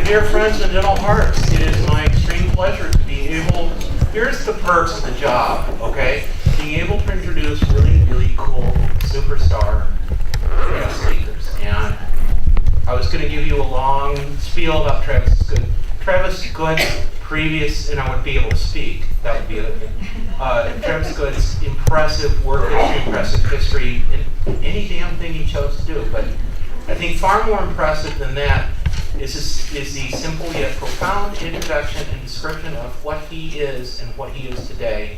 Dear friends and gentle hearts, it is my extreme pleasure to be able, here's the perks of the job, okay? Being able to introduce really, really cool superstar guest speakers. And I was going to give you a long spiel about Travis Good. Travis Good's previous, and I would be able to speak, that would be it. Travis Good's impressive work history, impressive history, in any damn thing he chose to do. But I think far more impressive than that is the simple yet profound introduction and description of what he is and what he is today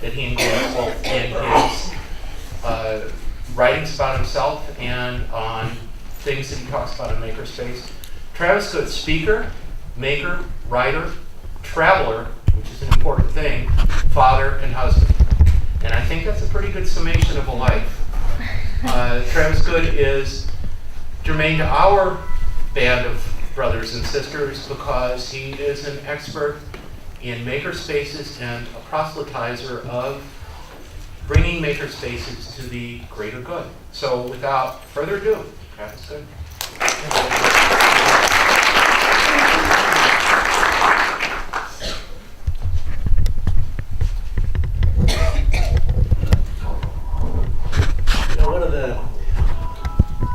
that he includes both in his writings about himself and on things that he talks about in Makerspace. Travis Good, speaker, maker, writer, traveler, which is an important thing, father, and husband. And I think that's a pretty good summation of a life. Travis Good is germane to our band of brothers and sisters because he is an expert in makerspaces and a proselytizer of bringing makerspaces to the greater good. So without further ado, Travis Good.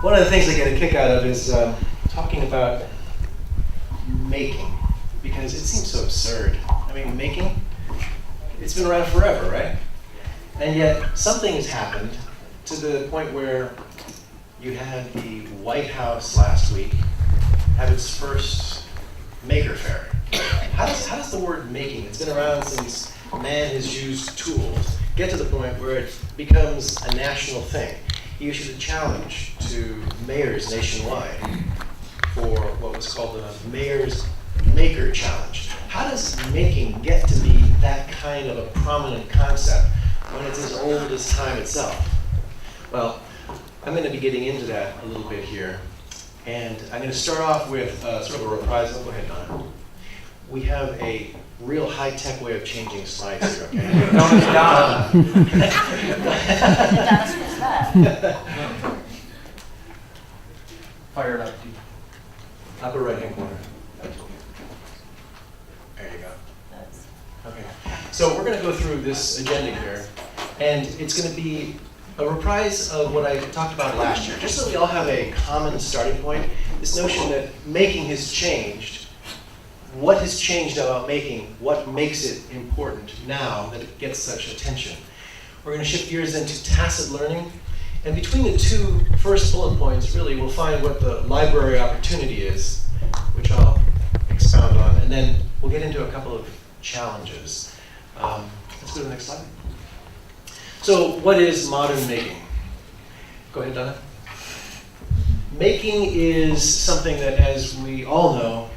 One of the things I get a kick out of is talking about making, because it seems so absurd. I mean, making, it's been around forever, right? And yet something has happened to the point where you had the White House last week have its first Maker Faire. How does the word making, it's been around since man has used tools, get to the point where it becomes a national thing? He issued a challenge to mayors nationwide for what was called the Mayor's Maker Challenge. How does making get to be that kind of a prominent concept when it's as old as time itself? Well, I'm going to be getting into that a little bit here. And I'm going to start off with sort of a reprisal. Go ahead, Donna. We have a real high-tech way of changing slides here, okay? Don't be Donna. Fire it up, dude. Upper right-hand corner. There you go. Okay. So we're going to go through this agenda here, and it's going to be a reprise of what I talked about last year, just so we all have a common starting point. This notion that making has changed. What has changed about making? What makes it important now that it gets such attention? We're going to shift gears then to tacit learning. And between the two first bullet points, really, we'll find what the library opportunity is, which I'll expound on. And then we'll get into a couple of challenges. Let's go to the next slide. So what is modern making? Go ahead, Donna. Making is something that, as we all know,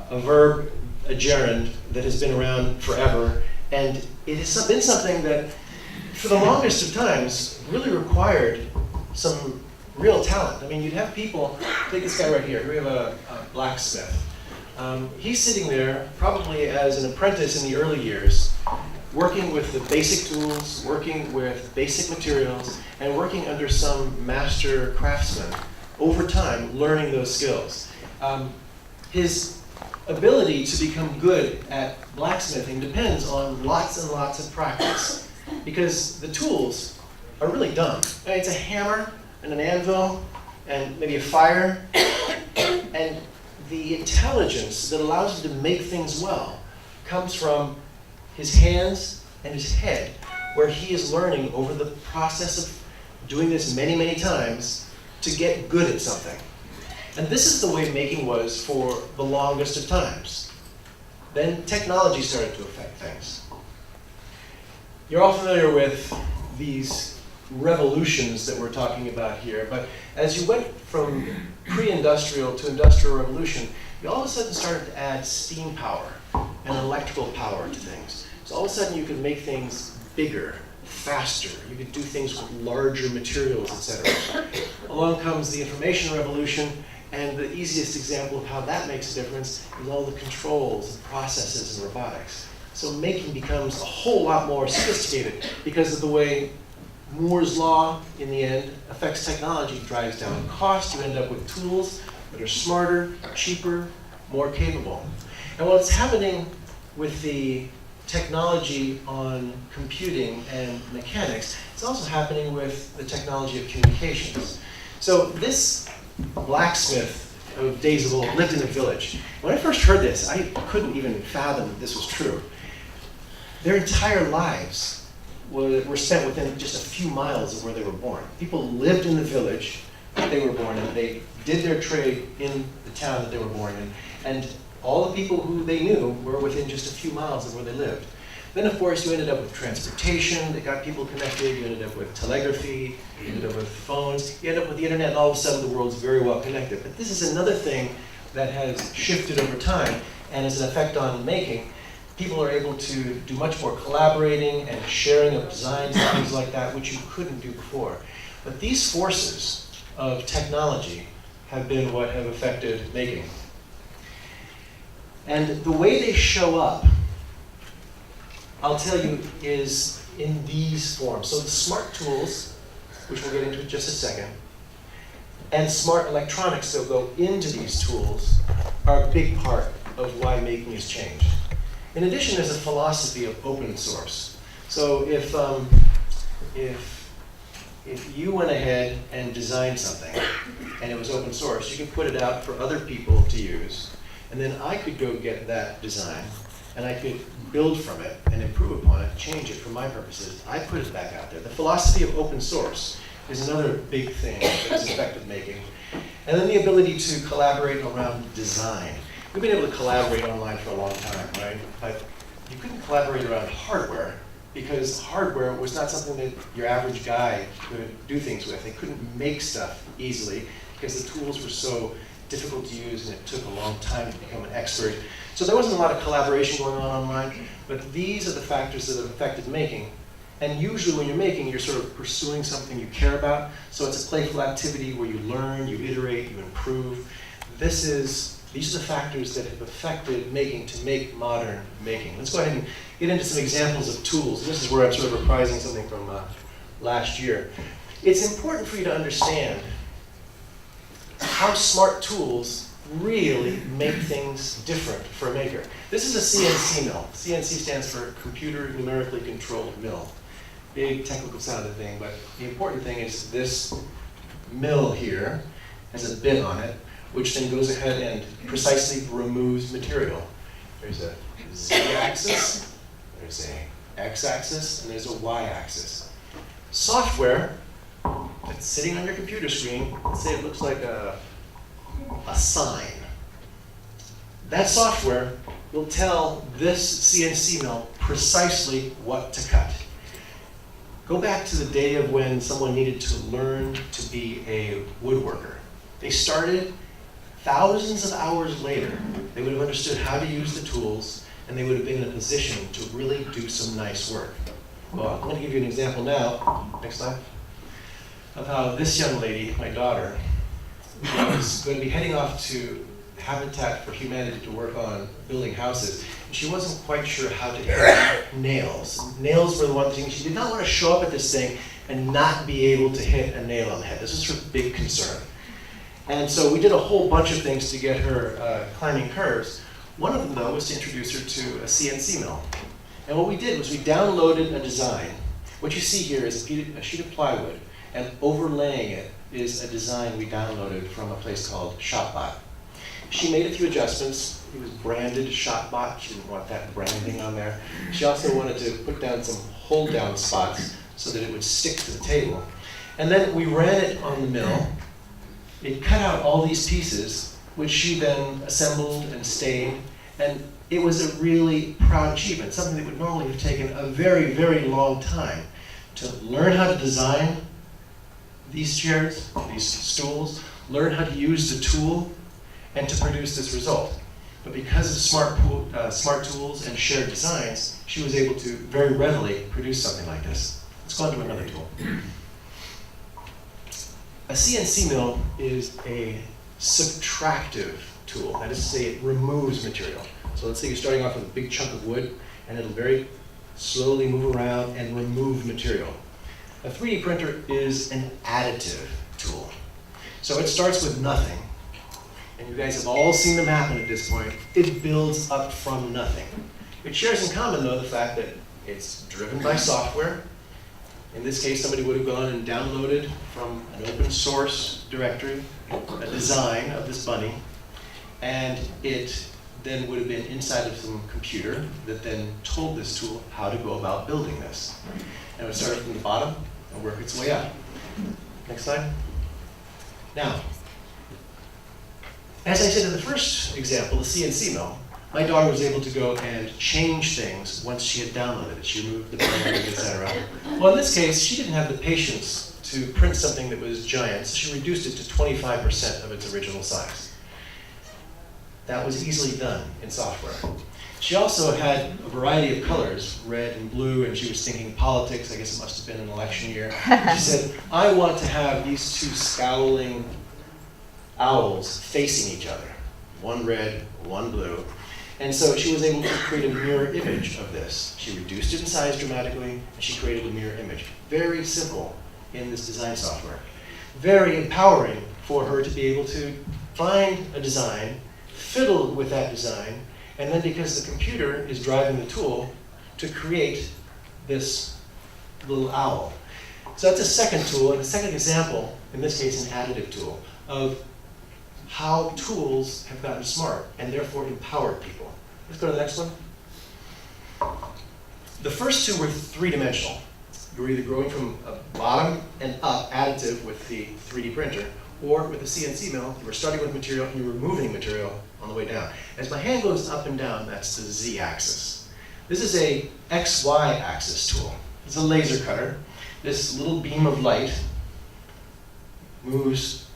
a verb, a gerund, that has been around forever. And it has been something that, for the longest of times, really required some real talent. I mean, you'd have people, take this guy right here, we have a blacksmith. He's sitting there, probably as an apprentice in the early years, working with the basic tools, working with basic materials, and working under some master craftsman over time, learning those skills. His ability to become good at blacksmithing depends on lots and lots of practice, because the tools are really dumb. It's a hammer and an anvil and maybe a fire, and the intelligence that allows him to make things well comes from his hands and his head, where he is learning over the process of doing this many, many times to get good at something. And this is the way making was for the longest of times. Then technology started to affect things. You're all familiar with these revolutions that we're talking about here, but as you went from pre-industrial to industrial revolution, you all of a sudden started to add steam power and electrical power to things. So all of a sudden you could make things bigger, faster. You could do things with larger materials, etc. Along comes the information revolution, and the easiest example of how that makes a difference is all the controls and processes and robotics. So making becomes a whole lot more sophisticated because of the way Moore's law, in the end, affects technology, drives down cost. You end up with tools that are smarter, cheaper, more capable. And while it's happening with the technology on computing and mechanics, it's also happening with the technology of communications. So this blacksmith of days of old lived in a village. When I first heard this, I couldn't even fathom that this was true. Their entire lives were spent within just a few miles of where they were born. People lived in the village that they were born in. They did their trade in the town that they were born in. And all the people who they knew were within just a few miles of where they lived. Then, of course, you ended up with transportation that got people connected. You ended up with telegraphy. You ended up with phones. You ended up with the internet, and all of a sudden the world's very well connected. But this is another thing that has shifted over time and has an effect on making. People are able to do much more collaborating and sharing of designs and things like that, which you couldn't do before. But these forces of technology have been what have affected making. And the way they show up, I'll tell you, is in these forms. So the smart tools, which we'll get into in just a second, and smart electronics that go into these tools are a big part of why making has changed. In addition, there's a philosophy of open source. So if you went ahead and designed something and it was open source, you could put it out for other people to use, and then I could go get that design and I could build from it and improve upon it, change it for my purposes. I put it back out there. The philosophy of open source is another big thing that's affected making. And then the ability to collaborate around design. We've been able to collaborate online for a long time, right? But you couldn't collaborate around hardware because hardware was not something that your average guy could do things with. They couldn't make stuff easily because the tools were so difficult to use and it took a long time to become an expert. So there wasn't a lot of collaboration going on online, but these are the factors that have affected making. And usually when you're making, you're sort of pursuing something you care about. So it's a playful activity where you learn, you iterate, you improve. These are the factors that have affected making to make modern making. Let's go ahead and get into some examples of tools. This is where I'm sort of reprising something from last year. It's important for you to understand how smart tools really make things different for a maker. This is a CNC mill. CNC stands for Computer Numerically Controlled Mill. Big technical sounding thing, but the important thing is this mill here has a bit on it, which then goes ahead and precisely removes material. There's a Z-axis, there's a X-axis, and there's a Y-axis. Software that's sitting on your computer screen, let's say it looks like a sign. That software will tell this CNC mill precisely what to cut. Go back to the day of when someone needed to learn to be a woodworker. They started thousands of hours later. They would have understood how to use the tools, and they would have been in a position to really do some nice work. Well, I'm going to give you an example now, next slide, of how this young lady, my daughter, was going to be heading off to Habitat for Humanity to work on building houses. And she wasn't quite sure how to hit nails. Nails were the one thing. She did not want to show up at this thing and not be able to hit a nail on the head. This was her big concern. And so we did a whole bunch of things to get her climbing curves. One of them, though, was to introduce her to a CNC mill. And what we did was we downloaded a design. What you see here is a sheet of plywood, and overlaying it is a design we downloaded from a place called ShopBot. She made a few adjustments. It was branded ShopBot. She didn't want that branding on there. She also wanted to put down some hold-down spots so that it would stick to the table. And then we ran it on the mill. It cut out all these pieces, which she then assembled and stained. And it was a really proud achievement, something that would normally have taken a very, very long time to learn how to design these chairs, these stools, learn how to use the tool, and to produce this result. But because of smart tools and shared designs, she was able to very readily produce something like this. Let's go on to another tool. A CNC mill is a subtractive tool. That is to say, it removes material. So let's say you're starting off with a big chunk of wood, and it'll very slowly move around and remove material. A 3D printer is an additive tool. So it starts with nothing, and you guys have all seen them happen at this point, it builds up from nothing. It shares in common, though, the fact that it's driven by software. In this case, somebody would have gone and downloaded from an open source directory a design of this bunny, and it then would have been inside of some computer that then told this tool how to go about building this. And it would start from the bottom and work its way up. Next slide. Now, as I said in the first example, the CNC mill, my daughter was able to go and change things once she had downloaded it. She removed the program, etc. Well, in this case, she didn't have the patience to print something that was giant, so she reduced it to 25% of its original size. That was easily done in software. She also had a variety of colors, red and blue, and she was thinking politics. I guess it must have been an election year. She said, I want to have these two scowling owls facing each other, one red, one blue. And so she was able to create a mirror image of this. She reduced it in size dramatically, and she created a mirror image. Very simple in this design software. Very empowering for her to be able to find a design, fiddle with that design, and then because the computer is driving the tool, to create this little owl. So that's a second tool, and a second example, in this case an additive tool, of how tools have gotten smart and therefore empowered people. Let's go to the next one. The first two were three-dimensional. You were either growing from a bottom and up additive with the 3D printer, or with the CNC mill, you were starting with material and you were moving material on the way down. As my hand goes up and down, that's the Z-axis. This is a XY axis tool. It's a laser cutter. This little beam of light moves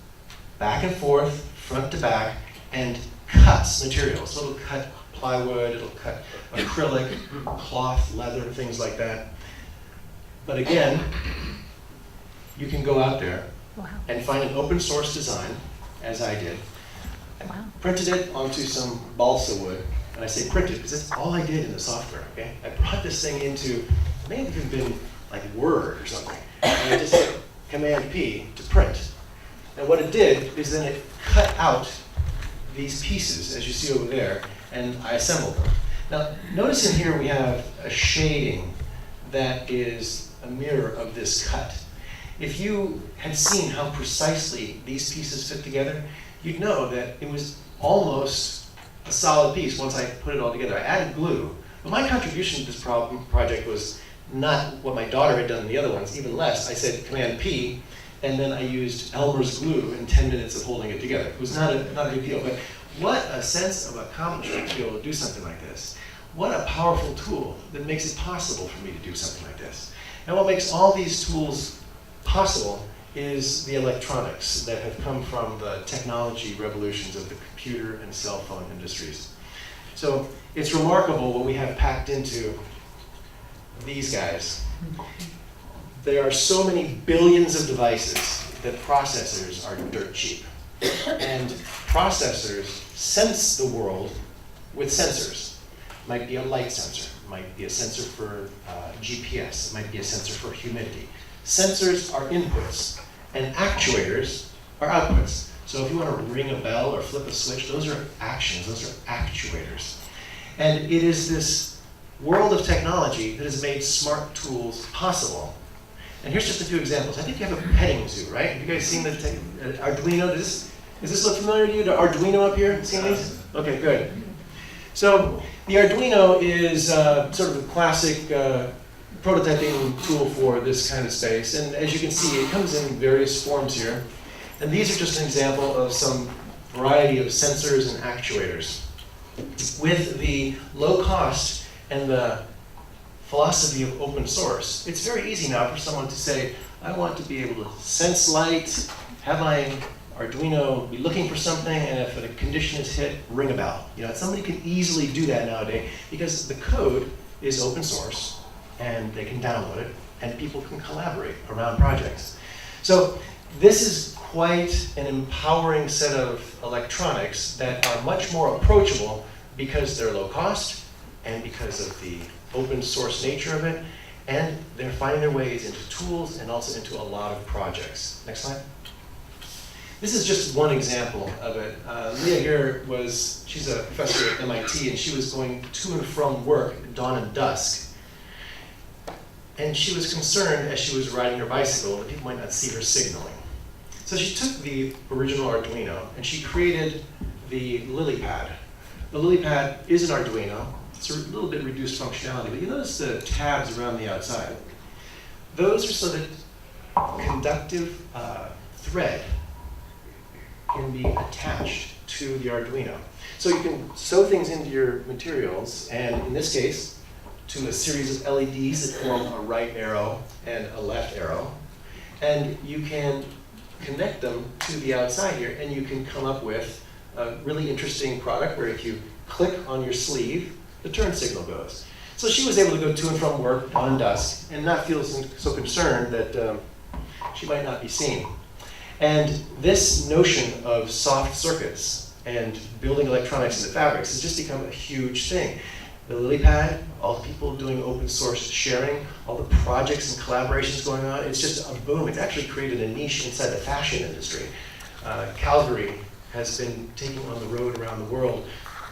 back and forth, front to back, and cuts materials. So it'll cut plywood, it'll cut acrylic, cloth, leather, things like that. But again, you can go out there and find an open source design, as I did. I printed it onto some balsa wood, and I say printed because that's all I did in the software, okay? I brought this thing into, it may have even been like Word or something, and I just hit Command P to print. And what it did is then it cut out these pieces, as you see over there, and I assembled them. Now, notice in here we have a shading that is a mirror of this cut. If you had seen how precisely these pieces fit together, you'd know that it was almost a solid piece once I put it all together. I added glue, but my contribution to this project was not what my daughter had done in the other ones, even less. I said Command P, and then I used Elmer's glue in 10 minutes of holding it together. It was not a big deal, but what a sense of accomplishment to be able to do something like this. What a powerful tool that makes it possible for me to do something like this. And what makes all these tools possible is the electronics that have come from the technology revolutions of the computer and cell phone industries. So it's remarkable what we have packed into these guys. There are so many billions of devices that processors are dirt cheap. And processors sense the world with sensors. It might be a light sensor, it might be a sensor for GPS, it might be a sensor for humidity. Sensors are inputs, and actuators are outputs. So if you want to ring a bell or flip a switch, those are actions, those are actuators. And it is this world of technology that has made smart tools possible. And here's just a few examples. I think you have a petting zoo, right? Have you guys seen the Arduino? Does this look familiar to you? The Arduino up here? Seen these? Okay, good. So the Arduino is sort of a classic prototyping tool for this kind of space. And as you can see, it comes in various forms here. And these are just an example of some variety of sensors and actuators. With the low cost and the philosophy of open source, it's very easy now for someone to say, I want to be able to sense light, have my Arduino be looking for something, and if a condition is hit, ring a bell. You know, somebody can easily do that nowadays because the code is open source and they can download it and people can collaborate around projects. So this is quite an empowering set of electronics that are much more approachable because they're low cost and because of the open source nature of it, and they're finding their ways into tools and also into a lot of projects. Next slide. This is just one example of it. Leah here she's a professor at MIT, and she was going to and from work at dawn and dusk. And she was concerned as she was riding her bicycle that people might not see her signaling. So she took the original Arduino and she created the lily pad. The lily pad is an Arduino. It's a little bit reduced functionality, but you notice the tabs around the outside. Those are so that conductive thread can be attached to the Arduino. So you can sew things into your materials, and in this case, to a series of LEDs that form a right arrow and a left arrow. And you can connect them to the outside here, and you can come up with a really interesting product where if you click on your sleeve, the turn signal goes. So she was able to go to and from work dawn and dusk and not feel so concerned that she might not be seen. And this notion of soft circuits and building electronics into fabrics has just become a huge thing. The lily pad, all the people doing open source sharing, all the projects and collaborations going on, it's just a boom. It's actually created a niche inside the fashion industry. Calgary has been taking on the road around the world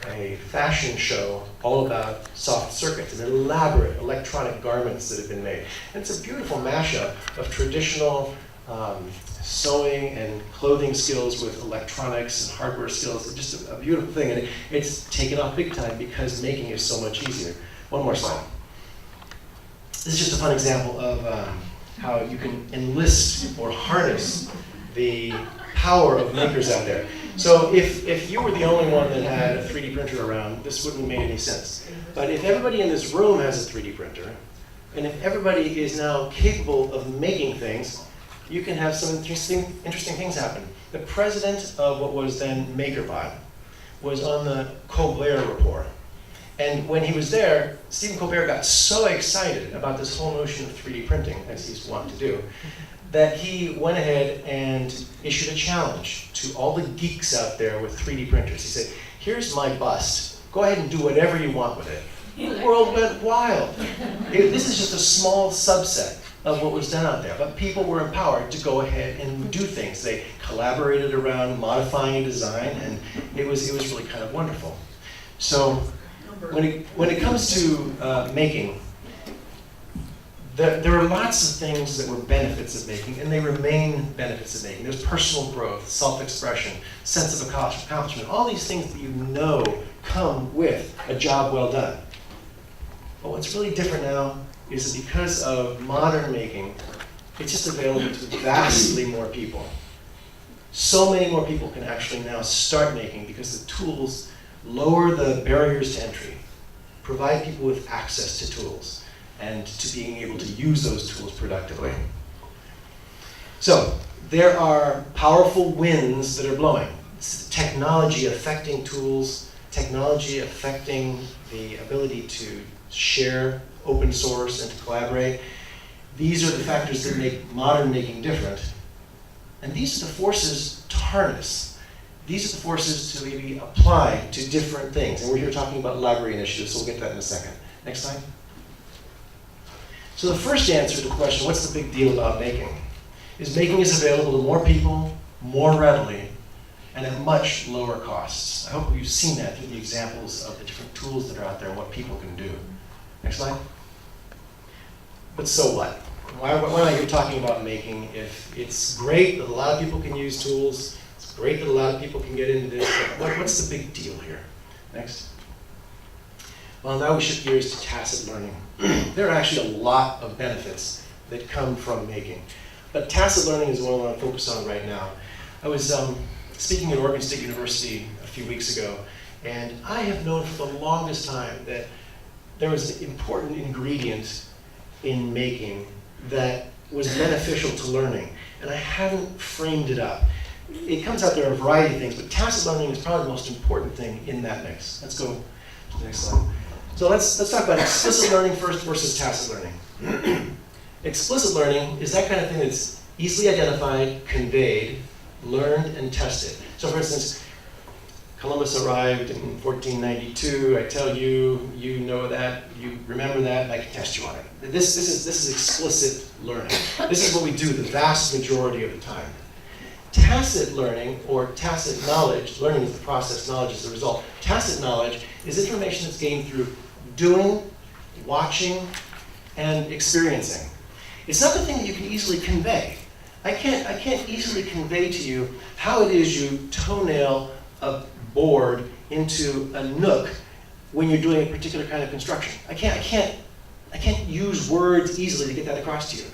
a fashion show all about soft circuits and elaborate electronic garments that have been made. And it's a beautiful mashup of traditional sewing and clothing skills with electronics and hardware skills. It's just a beautiful thing, and it's taken off big time because making is so much easier. One more slide. This is just a fun example of how you can enlist or harness the power of makers out there. So if you were the only one that had a 3D printer around, this wouldn't make any sense. But if everybody in this room has a 3D printer, and if everybody is now capable of making things, you can have some interesting things happen. The president of what was then MakerBot was on the Colbert Report. And when he was there, Stephen Colbert got so excited about this whole notion of 3D printing, as he's wont to do, that he went ahead and issued a challenge to all the geeks out there with 3D printers. He said, here's my bust. Go ahead and do whatever you want with it. The world went wild. This is just a small subset of what was done out there, but people were empowered to go ahead and do things. They collaborated around modifying a design, and it was really kind of wonderful. So when it comes to making, there are lots of things that were benefits of making, and they remain benefits of making. There's personal growth, self-expression, sense of accomplishment, all these things that you know come with a job well done. But what's really different now is that because of modern making, it's just available to vastly more people. So many more people can actually now start making because the tools lower the barriers to entry, provide people with access to tools, and to being able to use those tools productively. So there are powerful winds that are blowing. It's technology affecting tools, technology affecting the ability to share open source and to collaborate. These are the factors that make modern making different. And these are the forces to harness. These are the forces to maybe apply to different things. And we're here talking about library initiatives, so we'll get to that in a second. Next slide. So the first answer to the question, what's the big deal about making? Is making is available to more people, more readily, and at much lower costs. I hope you've seen that through the examples of the different tools that are out there and what people can do. Next slide. But so what? Why am I here talking about making if it's great that a lot of people can use tools, it's great that a lot of people can get into this, but what's the big deal here? Next. Well, now we shift gears to tacit learning. There are actually a lot of benefits that come from making, but tacit learning is what I want to focus on right now. I was speaking at Oregon State University a few weeks ago, and I have known for the longest time that there was an important ingredient in making that was beneficial to learning, and I haven't framed it up. It comes out there a variety of things, but tacit learning is probably the most important thing in that mix. Let's go to the next slide. So let's talk about explicit learning first versus tacit learning. Explicit learning is that kind of thing that's easily identified, conveyed, learned, and tested. So for instance, Columbus arrived in 1492. I tell you, you know that, you remember that, and I can test you on it. This is explicit learning. This is what we do the vast majority of the time. Tacit learning, or tacit knowledge, learning is the process, knowledge is the result. Tacit knowledge is information that's gained through doing, watching, and experiencing. It's not the thing that you can easily convey. I can't easily convey to you how it is you toenail a board into a nook when you're doing a particular kind of construction. I can't use words easily to get that across to you.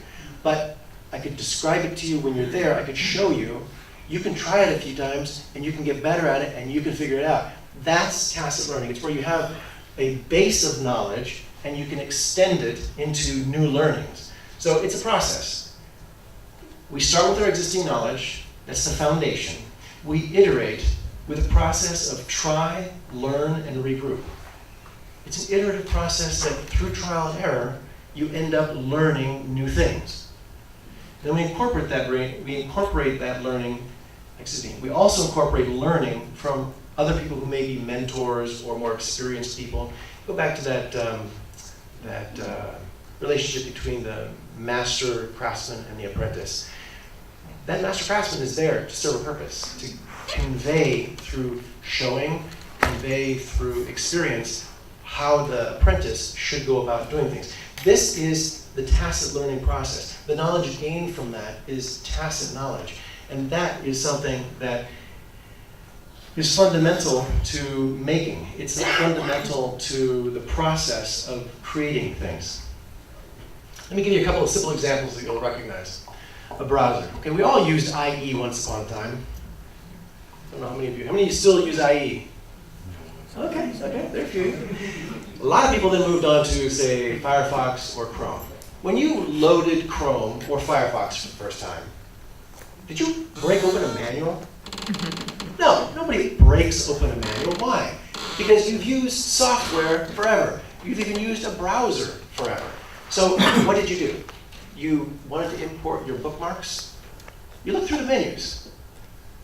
But I could describe it to you when you're there, I could show you. You can try it a few times, and you can get better at it, and you can figure it out. That's tacit learning. It's where you have a base of knowledge, and you can extend it into new learnings. So it's a process. We start with our existing knowledge. That's the foundation. We iterate with a process of try, learn, and regroup. It's an iterative process that through trial and error, you end up learning new things. Then we incorporate that learning, we also incorporate learning from other people who may be mentors or more experienced people. Go back to that relationship between the master craftsman and the apprentice. That master craftsman is there to serve a purpose, to convey through showing, convey through experience how the apprentice should go about doing things. This is the tacit learning process. The knowledge gained from that is tacit knowledge. And that is something that is fundamental to making. It's fundamental to the process of creating things. Let me give you a couple of simple examples that you'll recognize. A browser. Okay, we all used IE once upon a time. I don't know how many of you still use IE? Okay, there are a few. A lot of people then moved on to, say, Firefox or Chrome. When you loaded Chrome or Firefox for the first time, did you break open a manual? No, nobody breaks open a manual. Why? Because you've used software forever. You've even used a browser forever. So what did you do? You wanted to import your bookmarks? You looked through the menus.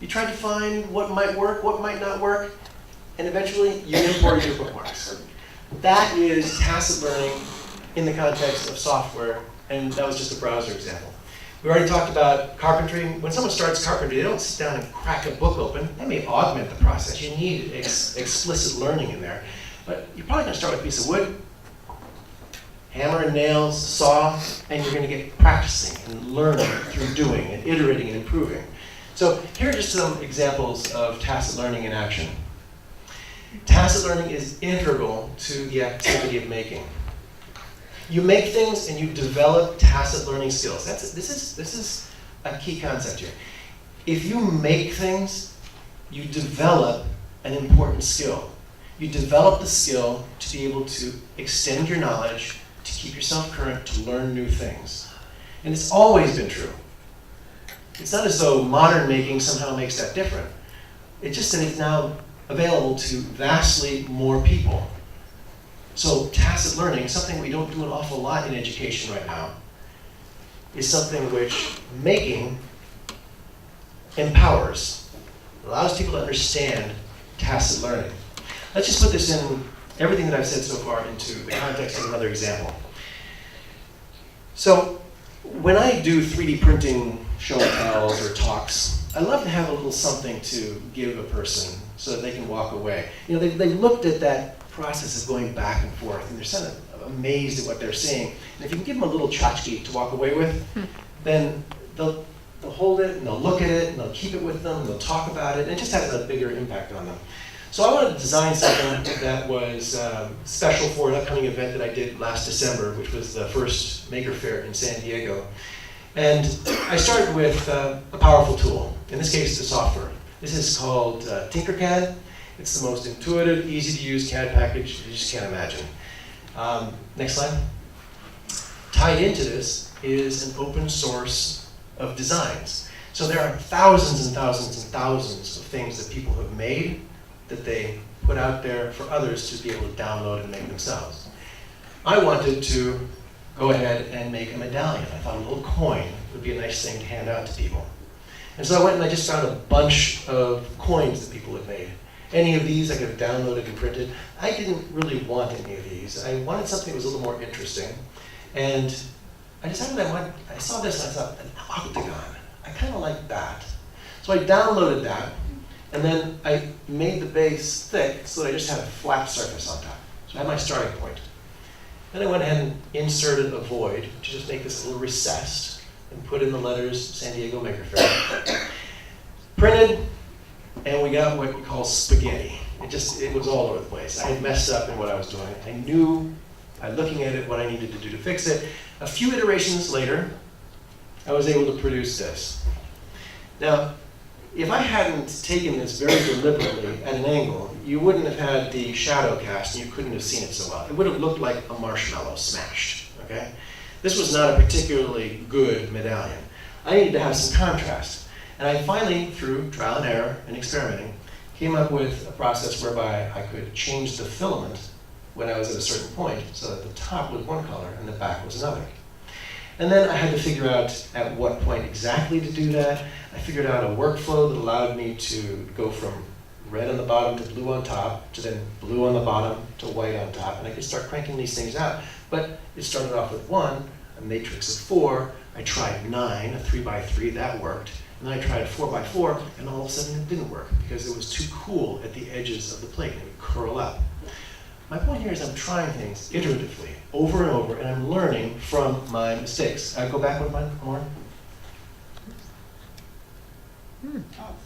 You tried to find what might work, what might not work, and eventually you imported your bookmarks. That is tacit learning in the context of software, and that was just a browser example. We already talked about carpentry. When someone starts carpentry, they don't sit down and crack a book open. They may augment the process. You need explicit learning in there. But you're probably going to start with a piece of wood, hammer and nails, saw, and you're going to get practicing and learning through doing and iterating and improving. So here are just some examples of tacit learning in action. Tacit learning is integral to the activity of making. You make things and you develop tacit learning skills. This is a key concept here. If you make things, you develop an important skill. You develop the skill to be able to extend your knowledge, to keep yourself current, to learn new things. And it's always been true. It's not as though modern making somehow makes that different. It's just that it's now available to vastly more people. So tacit learning, something we don't do an awful lot in education right now, is something which making empowers, allows people to understand tacit learning. Let's just put this in, everything that I've said so far, into the context of another example. So when I do 3D printing show and tells or talks, I love to have a little something to give a person so that they can walk away. You know, they looked at that process of going back and forth, and they're sort of amazed at what they're seeing. And if you can give them a little tchotchke to walk away with, then they'll hold it, and they'll look at it, and they'll keep it with them, and they'll talk about it, and it just has a bigger impact on them. So I wanted to design something that was special for an upcoming event that I did last December, which was the first Maker Faire in San Diego. And I started with a powerful tool, in this case, the software. This is called Tinkercad. It's the most intuitive, easy-to-use CAD package you just can't imagine. Next slide. Tied into this is an open source of designs. So there are thousands and thousands and thousands of things that people have made that they put out there for others to be able to download and make themselves. I wanted to go ahead and make a medallion. I thought a little coin would be a nice thing to hand out to people. And so I went and I just found a bunch of coins that people had made. Any of these I could have downloaded and printed. I didn't really want any of these. I wanted something that was a little more interesting. And I decided I saw this and I thought, an octagon. I kind of like that. So I downloaded that, and then I made the base thick so that I just had a flat surface on top. So I had my starting point. Then I went ahead and inserted a void to just make this a little recessed and put in the letters San Diego Maker Faire. Printed, and we got what we call spaghetti. It was all over the place. I had messed up in what I was doing. I knew, by looking at it, what I needed to do to fix it. A few iterations later, I was able to produce this. Now, if I hadn't taken this very deliberately at an angle, you wouldn't have had the shadow cast and you couldn't have seen it so well. It would have looked like a marshmallow smashed, okay? This was not a particularly good medallion. I needed to have some contrast. And I finally, through trial and error and experimenting, came up with a process whereby I could change the filament when I was at a certain point so that the top was one color and the back was another. And then I had to figure out at what point exactly to do that. I figured out a workflow that allowed me to go from red on the bottom to blue on top, to then blue on the bottom to white on top, and I could start cranking these things out. But it started off with 1, a matrix of 4. I tried 9, a 3x3, that worked. And then I tried 4x4, and all of a sudden it didn't work because it was too cool at the edges of the plate. It would curl up. My point here is I'm trying things iteratively, over and over, and I'm learning from my mistakes. Go back one more.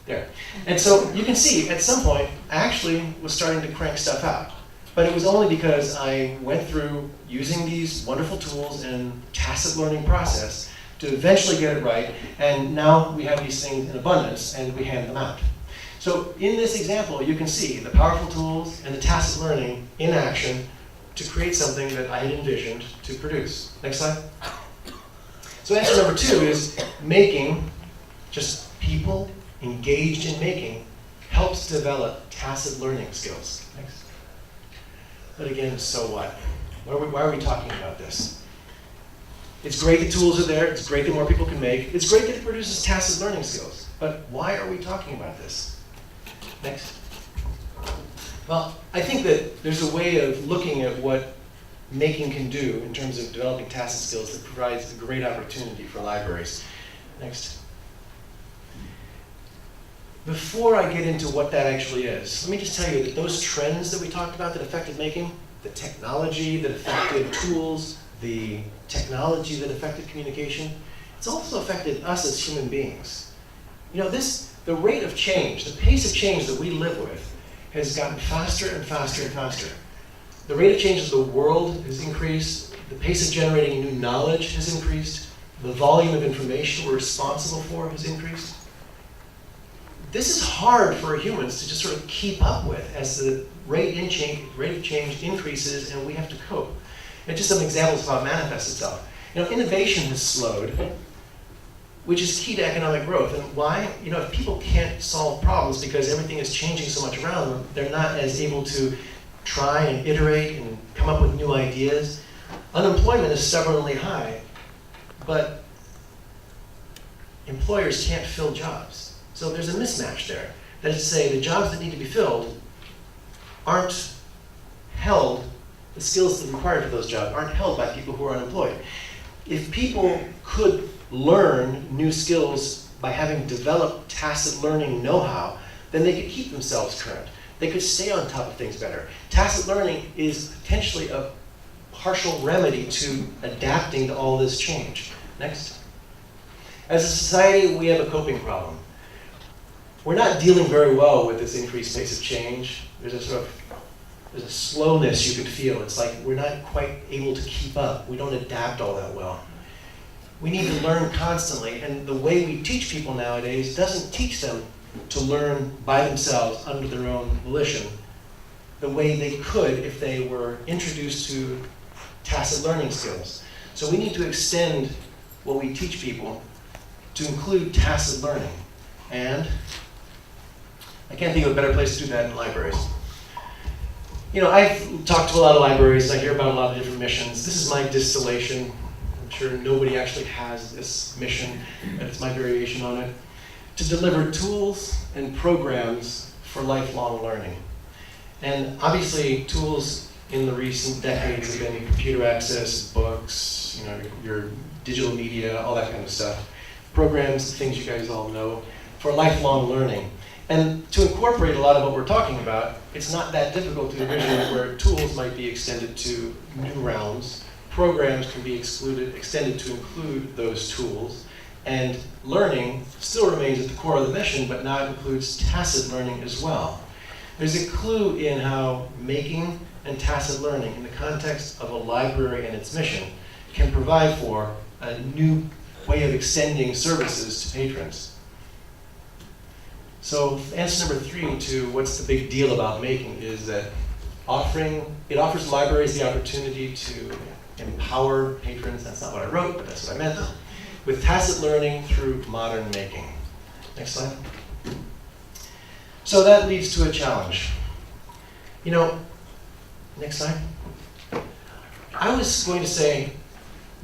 There. And so you can see, at some point, I actually was starting to crank stuff out. But it was only because I went through using these wonderful tools and tacit learning process to eventually get it right, and now we have these things in abundance, and we hand them out. So in this example, you can see the powerful tools and the tacit learning in action to create something that I had envisioned to produce. Next slide. So answer number 2 is making, just people engaged in making, helps develop tacit learning skills. Next. But again, so what? Why are we talking about this? It's great the tools are there. It's great that more people can make. It's great that it produces tacit learning skills. But why are we talking about this? Next. Well, I think that there's a way of looking at what making can do in terms of developing tacit skills that provides a great opportunity for libraries. Next. Before I get into what that actually is, let me just tell you that those trends that we talked about that affected making, the technology that affected tools, the technology that affected communication, it's also affected us as human beings. You know, the rate of change, the pace of change that we live with has gotten faster and faster and faster. The rate of change of the world has increased, the pace of generating new knowledge has increased, the volume of information we're responsible for has increased. This is hard for humans to just sort of keep up with as the rate of change increases and we have to cope. And just some examples of how it manifests itself. You know, innovation has slowed, which is key to economic growth. And why? You know, if people can't solve problems because everything is changing so much around them, they're not as able to try and iterate and come up with new ideas. Unemployment is stubbornly high, but employers can't fill jobs. So there's a mismatch there. That is to say, the jobs that need to be filled aren't held, the skills that are required for those jobs aren't held by people who are unemployed. If people could learn new skills by having developed tacit learning know-how, then they could keep themselves current. They could stay on top of things better. Tacit learning is potentially a partial remedy to adapting to all this change. Next. As a society, we have a coping problem. We're not dealing very well with this increased pace of change. There's a slowness you can feel. It's like we're not quite able to keep up. We don't adapt all that well. We need to learn constantly, and the way we teach people nowadays doesn't teach them to learn by themselves under their own volition the way they could if they were introduced to tacit learning skills. So we need to extend what we teach people to include tacit learning. And I can't think of a better place to do that in libraries. You know, I've talked to a lot of libraries. I hear about a lot of different missions. This is my distillation. I'm sure nobody actually has this mission, but it's my variation on it. To deliver tools and programs for lifelong learning. And obviously, tools in the recent decades have been computer access, books, you know, your digital media, all that kind of stuff. Programs, things you guys all know. for lifelong learning. And to incorporate a lot of what we're talking about, it's not that difficult to envision where tools might be extended to new realms, programs can be extended to include those tools, and learning still remains at the core of the mission, but now it includes tacit learning as well. There's a clue in how making and tacit learning in the context of a library and its mission can provide for a new way of extending services to patrons. So answer number 3 to what's the big deal about making is that it offers libraries the opportunity to empower patrons, that's not what I wrote, but that's what I meant, with tacit learning through modern making. Next slide. So that leads to a challenge. You know, next slide. I was going to say,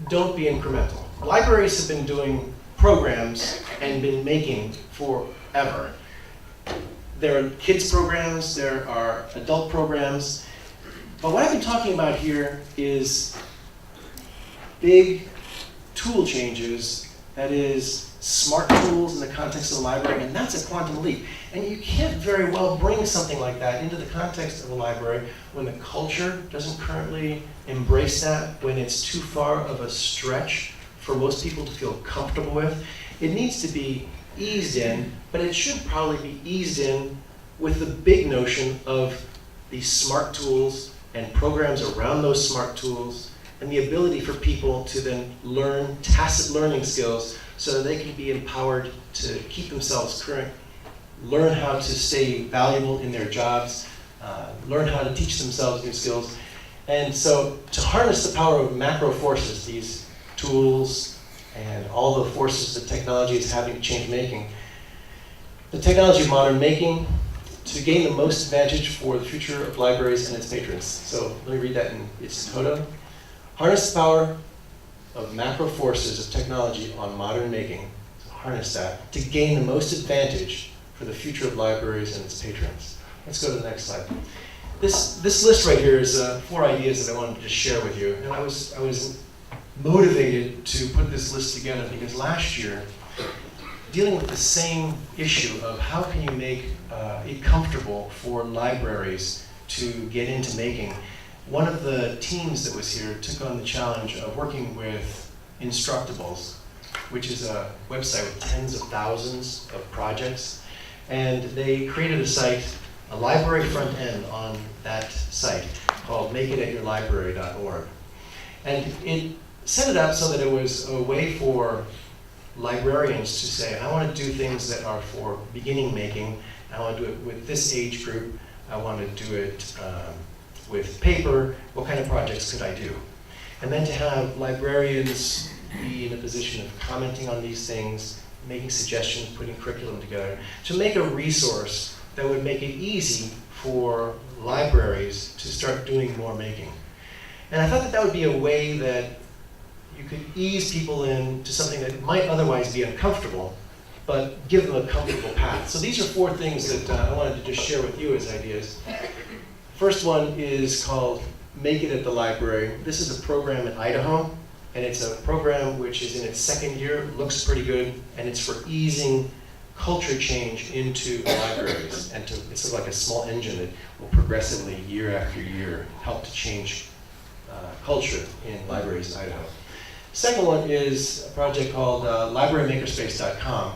don't be incremental. Libraries have been doing programs and been making forever. There are kids programs, there are adult programs, but what I've been talking about here is big tool changes, that is smart tools in the context of the library, and that's a quantum leap. And you can't very well bring something like that into the context of a library when the culture doesn't currently embrace that, when it's too far of a stretch for most people to feel comfortable with. It needs to be eased in, but it should probably be eased in with the big notion of these smart tools and programs around those smart tools, and the ability for people to then learn tacit learning skills so that they can be empowered to keep themselves current, learn how to stay valuable in their jobs, learn how to teach themselves new skills. And so to harness the power of macro forces, these tools and all the forces that technology is having to change making, the technology of modern making to gain the most advantage for the future of libraries and its patrons. So let me read that in its toto. Harness the power of macro forces of technology on modern making, so harness that, to gain the most advantage for the future of libraries and its patrons. Let's go to the next slide. This list right here is 4 ideas that I wanted to just share with you. And I was motivated to put this list together because last year, dealing with the same issue of how can you make it comfortable for libraries to get into making, one of the teams that was here took on the challenge of working with Instructables, which is a website with tens of thousands of projects. And they created a site, a library front end on that site called makeitaturlibrary.org. And it set it up so that it was a way for librarians to say, I want to do things that are for beginning making. I want to do it with this age group. I want to do it with paper. What kind of projects could I do? And then to have librarians be in a position of commenting on these things, making suggestions, putting curriculum together, to make a resource that would make it easy for libraries to start doing more making. And I thought that that would be a way that you could ease people into something that might otherwise be uncomfortable, but give them a comfortable path. So these are 4 things that I wanted to just share with you as ideas. First one is called Make It at the Library. This is a program in Idaho, and it's a program which is in its 2nd year, looks pretty good, and it's for easing culture change into libraries. And it's sort of like a small engine that will progressively, year after year, help to change culture in libraries in Idaho. Second one is a project called librarymakerspace.com.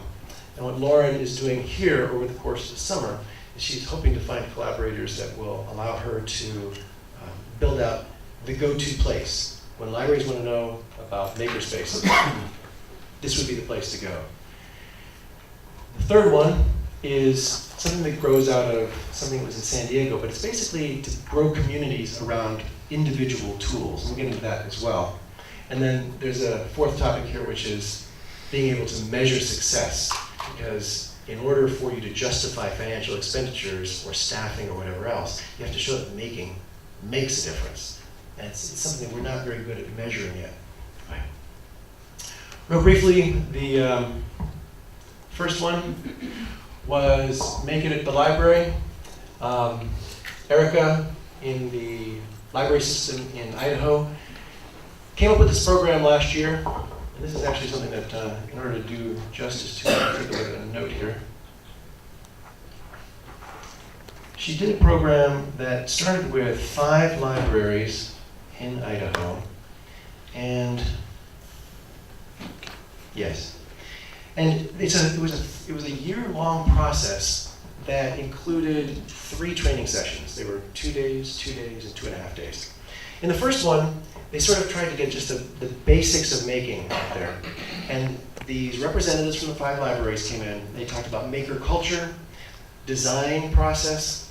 And what Lauren is doing here over the course of the summer is she's hoping to find collaborators that will allow her to build out the go-to place. When libraries want to know about Makerspace, this would be the place to go. The third one is something that grows out of something that was in San Diego, but it's basically to grow communities around individual tools. We'll get into that as well. And then there's a 4th topic here, which is being able to measure success. Because in order for you to justify financial expenditures or staffing or whatever else, you have to show that making makes a difference. And it's something that we're not very good at measuring yet. Right. Real briefly, the first one was Make It at the Library. Erica in the library system in Idaho came up with this program last year. And this is actually something that, in order to do justice to it, I'll take a look at a note here. she did a program that started with 5 libraries in Idaho, and yes, and it was a year-long process that included 3 training sessions. They were 2 days, 2 days, and 2.5 days. In the first one, they sort of tried to get just the basics of making out there, and these representatives from the 5 libraries came in. They talked about maker culture, design process.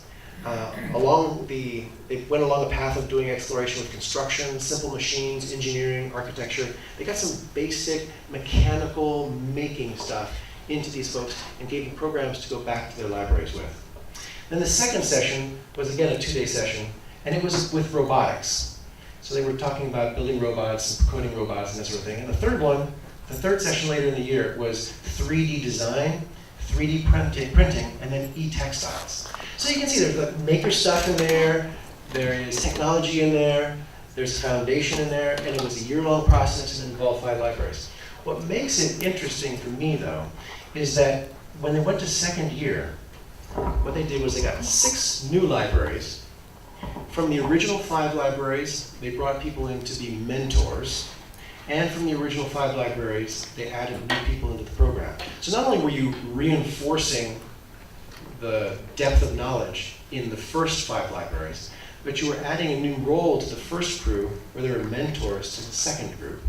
They went along a path of doing exploration with construction, simple machines, engineering, architecture. They got some basic mechanical making stuff into these folks and gave them programs to go back to their libraries with. Then the second session was again a 2-day session, and it was with robotics. So they were talking about building robots and coding robots and that sort of thing. And the third session later in the year was 3D design, 3D printing, and then e-textiles. So you can see there's like maker stuff in there, there is technology in there, there's foundation in there, and it was a year-long process and involved 5 libraries. What makes it interesting for me, though, is that when they went to second year, what they did was they got 6 new libraries. From the original 5 libraries, they brought people in to be mentors. And from the original 5 libraries, they added new people into the program. So not only were you reinforcing the depth of knowledge in the first 5 libraries, but you were adding a new role to the first crew, where they were mentors to the second group.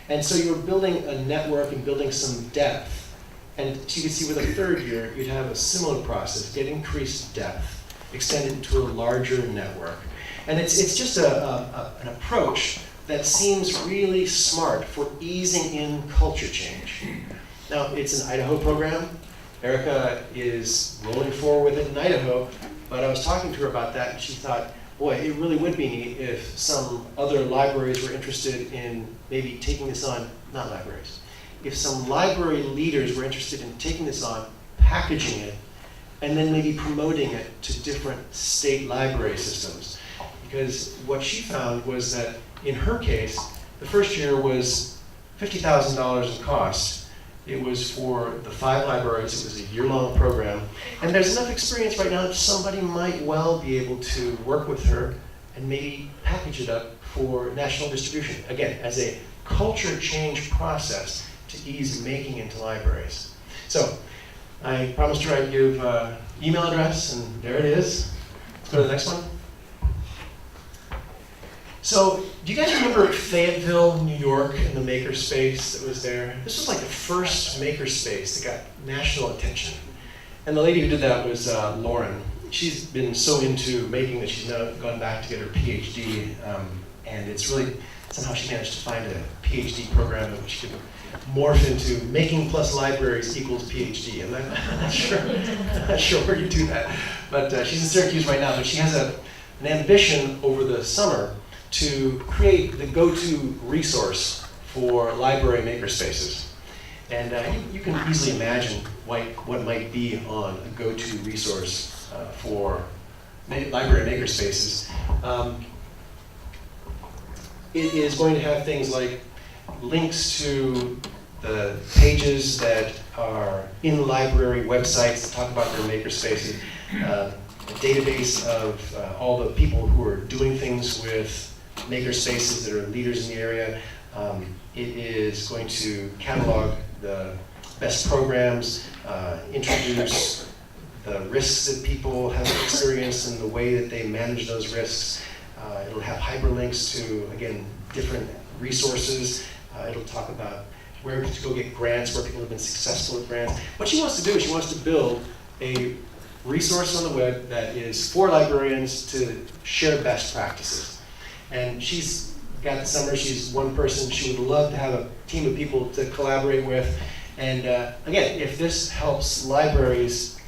And so you were building a network and building some depth. And so you can see with the third year, you'd have a similar process, get increased depth, extended into a larger network. And it's just an approach that seems really smart for easing in culture change. Now, it's an Idaho program. Erica is rolling forward with it in Idaho, but I was talking to her about that, and she thought, boy, it really would be neat if some other libraries were interested in maybe taking this on, not libraries, if some library leaders were interested in taking this on, packaging it, and then maybe promoting it to different state library systems. Because what she found was that in her case, the first year was $50,000 in cost. It was for the 5 libraries. It was a year-long program. And there's enough experience right now that somebody might well be able to work with her and maybe package it up for national distribution. Again, as a culture change process to ease making into libraries. So I promised her I'd give email address, and there it is. Let's go to the next one. So, do you guys remember Fayetteville, New York, and the Makerspace that was there? This was like the first Makerspace that got national attention. And the lady who did that was Lauren. She's been so into making that she's now gone back to get her PhD, and it's really, somehow she managed to find a PhD program that she could morph into making plus libraries equals PhD. And I'm not sure where you do that. But she's in Syracuse right now, but she has an ambition over the summer to create the go-to resource for library makerspaces. And you can easily imagine what might be on a go-to resource for library makerspaces. It is going to have things like links to the pages that are in library websites that talk about their makerspaces, a database of all the people who are doing things with makerspaces that are leaders in the area. It is going to catalog the best programs, introduce the risks that people have experienced and the way that they manage those risks. It'll have hyperlinks to, again, different resources. It'll talk about where to go get grants, where people have been successful at grants. What she wants to do is she wants to build a resource on the web that is for librarians to share best practices. And she's got the summer, she's one person, she would love to have a team of people to collaborate with. And again, if this helps libraries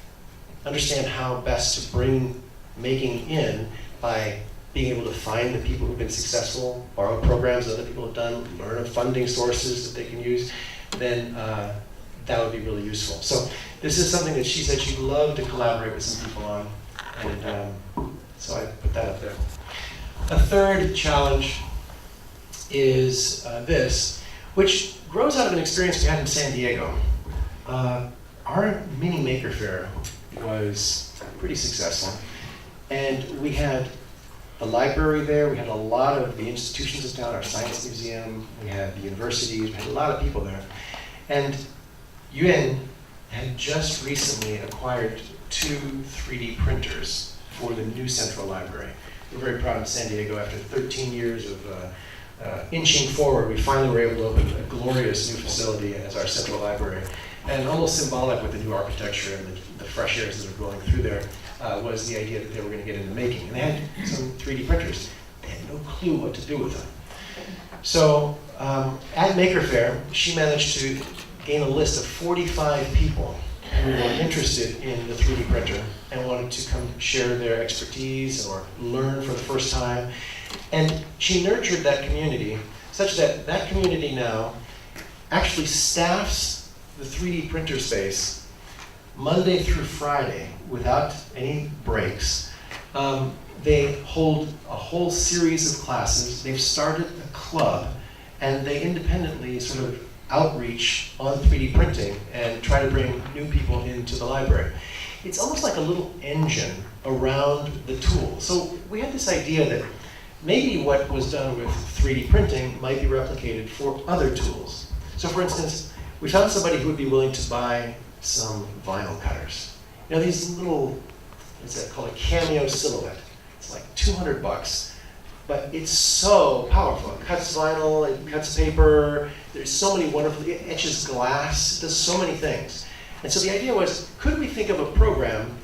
understand how best to bring making in by being able to find the people who've been successful, borrow programs that other people have done, learn of funding sources that they can use, then that would be really useful. So this is something that she said she'd love to collaborate with some people on. And so I put that up there. A third challenge is this, which grows out of an experience we had in San Diego. Our mini Maker Fair was pretty successful. And we had the library there, we had a lot of the institutions in town, our science museum, we had the universities, we had a lot of people there. And UN had just recently acquired 2 3D printers for the new central library. We're very proud in San Diego, after 13 years of inching forward, we finally were able to open a glorious new facility as our central library. And almost symbolic with the new architecture and the fresh airs that are blowing through there was the idea that they were going to get into making. And they had some 3D printers. They had no clue what to do with them. So at Maker Faire, she managed to gain a list of 45 people who were interested in the 3D printer and wanted to come share their expertise or learn for the first time. And she nurtured that community such that that community now actually staffs the 3D printer space Monday through Friday without any breaks. They hold a whole series of classes. They've started a club, and they independently sort of outreach on 3D printing and try to bring new people into the library. It's almost like a little engine around the tool. So we had this idea that maybe what was done with 3D printing might be replicated for other tools. So for instance, we found somebody who would be willing to buy some vinyl cutters. You know, these little, what's that called, a cameo silhouette. It's like $200, but it's so powerful. It cuts vinyl, it cuts paper, there's so many wonderful, it etches glass, it does so many things. And so the idea was, could we think of a program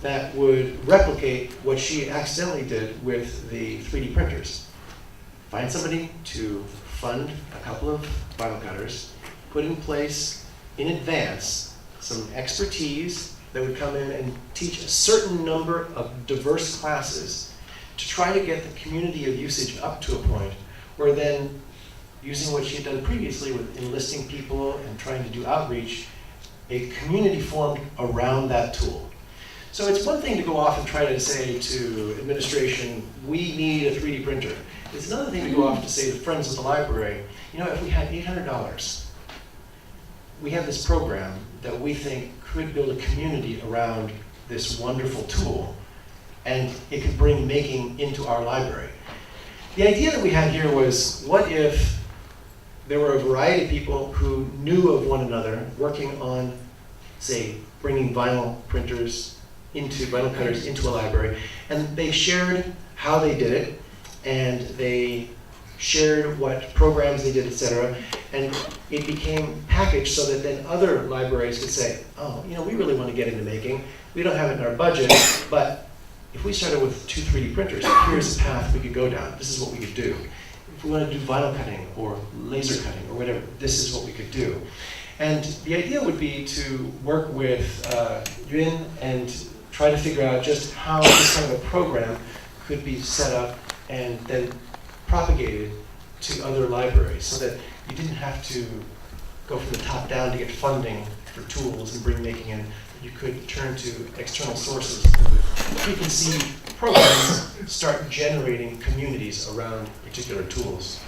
that would replicate what she accidentally did with the 3D printers? Find somebody to fund a couple of vinyl cutters, put in place in advance some expertise that would come in and teach a certain number of diverse classes to try to get the community of usage up to a point where then, using what she had done previously with enlisting people and trying to do outreach, a community formed around that tool. So it's one thing to go off and try to say to administration, we need a 3D printer. It's another thing to go off to say to friends of the library, you know, if we had $800, we have this program that we think could build a community around this wonderful tool, and it could bring making into our library. The idea that we had here was, what if there were a variety of people who knew of one another working on, say, bringing vinyl cutters into a library, and they shared how they did it, and they shared what programs they did, etc., and it became packaged so that then other libraries could say, oh, you know, we really want to get into making. We don't have it in our budget, but if we started with 2 3D printers, here's a path we could go down. This is what we could do. If we want to do vinyl cutting or laser cutting or whatever, this is what we could do. And the idea would be to work with Yun and try to figure out just how this kind of a program could be set up and then propagated to other libraries so that you didn't have to go from the top down to get funding for tools and bring making in. You could turn to external sources and preconceived programs start generating communities around particular tools.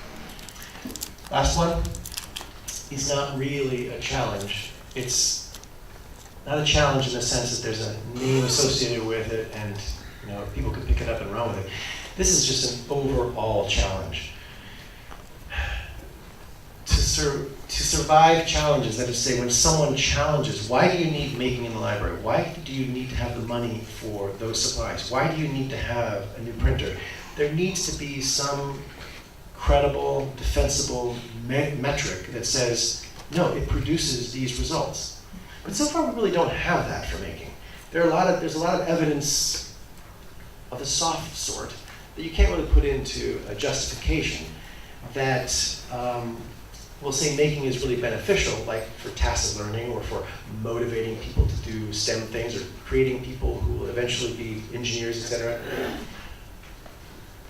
Last one is not really a challenge. It's not a challenge in the sense that there's a name associated with it and, you know, people can pick it up and run with it. This is just an overall challenge. To survive challenges, that is to say, when someone challenges, why do you need making in the library? Why do you need to have the money for those supplies? Why do you need to have a new printer? There needs to be some credible, defensible metric that says, no, it produces these results. But so far, we really don't have that for making. There's a lot of evidence of a soft sort that you can't really put into a justification that we'll say making is really beneficial, like for tacit learning or for motivating people to do STEM things or creating people who will eventually be engineers, etc.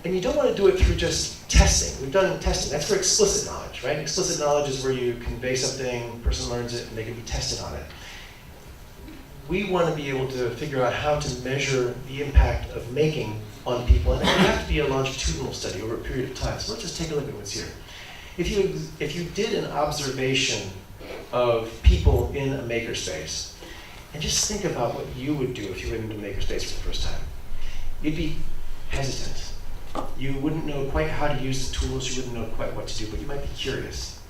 And you don't want to do it through just testing. We've done testing. That's for explicit knowledge, right? Explicit knowledge is where you convey something, person learns it, and they can be tested on it. We want to be able to figure out how to measure the impact of making on people, and it would have to be a longitudinal study over a period of time. So let's just take a look at what's here. If you did an observation of people in a makerspace, and just think about what you would do if you went into a makerspace for the first time. you'd be hesitant. You wouldn't know quite how to use the tools, you wouldn't know quite what to do, but you might be curious.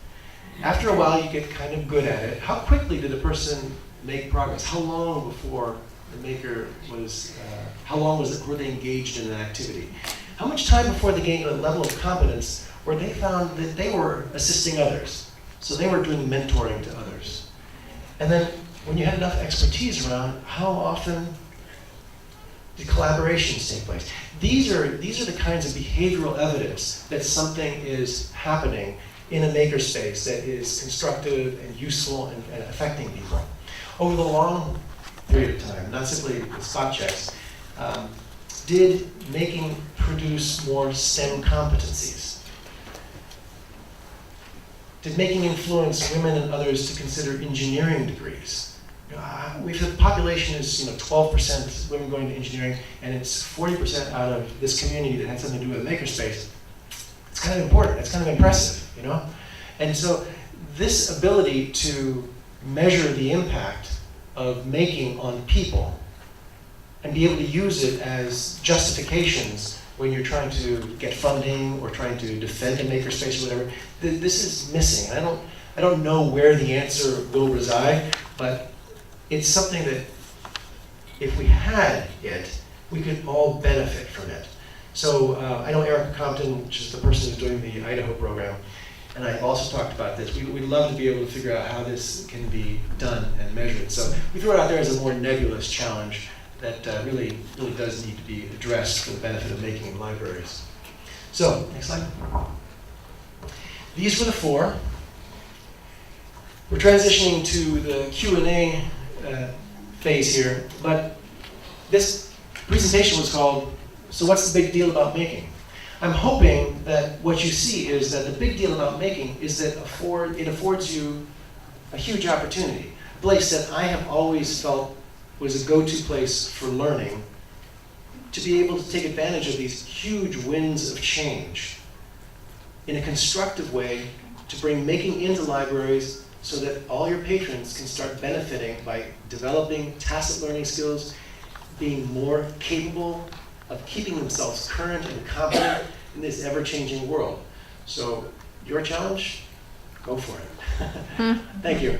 After a while, you get kind of good at it. How quickly did a person make progress? How long before the maker was, were they engaged in an activity? How much time before they gained a level of competence where they found that they were assisting others? So they were doing mentoring to others. And then when you had enough expertise around, how often did collaborations take place? These are the kinds of behavioral evidence that something is happening in a makerspace that is constructive and useful and affecting people. Over the long period of time, not simply with spot checks, did making produce more STEM competencies? Did making influence women and others to consider engineering degrees? If the population is 12% women going to engineering, and it's 40% out of this community that had something to do with a makerspace, it's kind of important, it's kind of impressive, And so this ability to measure the impact of making on people and be able to use it as justifications when you're trying to get funding or trying to defend a makerspace or whatever, this is missing. I don't know where the answer will reside, but it's something that if we had it, we could all benefit from it. So I know Erica Compton, which is the person who's doing the Idaho program, and I also talked about this. We'd love to be able to figure out how this can be done and measured. So we threw it out there as a more nebulous challenge that really does need to be addressed for the benefit of making in libraries. So, next slide. These were the four. We're transitioning to the Q&A phase here, but this presentation was called, So What's the Big Deal About Making? I'm hoping that what you see is that the big deal about making is that it affords you a huge opportunity, a place that I have always felt was a go-to place for learning, to be able to take advantage of these huge winds of change in a constructive way to bring making into libraries so that all your patrons can start benefiting by developing tacit learning skills, being more capable of keeping themselves current and competent in this ever-changing world. So your challenge, go for it. Thank you.